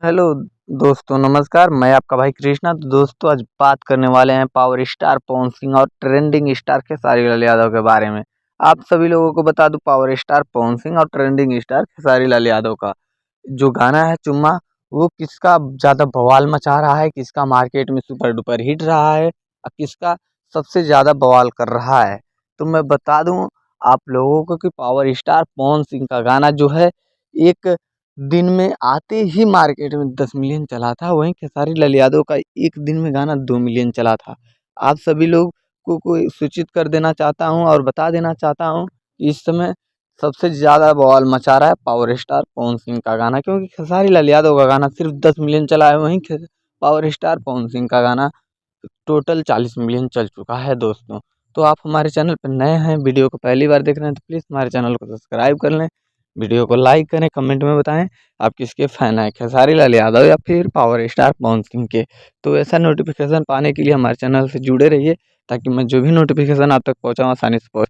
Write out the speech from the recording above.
Hello दोस्तों, नमस्कार। मैं आपका भाई कृष्णा। तो दोस्तों, आज बात करने वाले हैं पावर स्टार पवन सिंह और ट्रेंडिंग स्टार खेसारी लाल यादव के बारे में। आप सभी लोगों को बता दूं, पावर स्टार पवन सिंह और ट्रेंडिंग स्टार खेसारी लाल यादव का जो गाना है चुम्मा, वो किसका ज़्यादा बवाल मचा रहा है, किसका मार्केट में सुपर डुपर हिट रहा है और किसका सबसे ज़्यादा बवाल कर रहा है। तो मैं बता दूं आप लोगों को कि पावर स्टार पवन सिंह का गाना जो है, एक दिन में आते ही मार्केट में 10 मिलियन चला था। वहीं खेसारी लाल यादव का एक दिन में गाना 2 मिलियन चला था। आप सभी लोग को सूचित कर देना चाहता हूँ और बता देना चाहता हूँ कि इस समय सबसे ज़्यादा बवाल मचा रहा है पावर स्टार पवन सिंह का गाना, क्योंकि खेसारी लाल यादव का गाना सिर्फ 10 मिलियन चला है। वहीं पावर स्टार पवन सिंह का गाना टोटल 40 मिलियन चल चुका है दोस्तों। तो आप हमारे चैनल पर नए हैं, वीडियो को पहली बार देख रहे हैं, तो प्लीज़ हमारे चैनल को सब्सक्राइब कर लें, वीडियो को लाइक करें, कमेंट में बताएं आप किसके फ़ैन हैं, खेसारी लाल यादव या फिर पावर स्टार पवन सिंह के। तो ऐसा नोटिफिकेशन पाने के लिए हमारे चैनल से जुड़े रहिए, ताकि मैं जो भी नोटिफिकेशन आप तक पहुँचाऊँ आसानी से पहुँच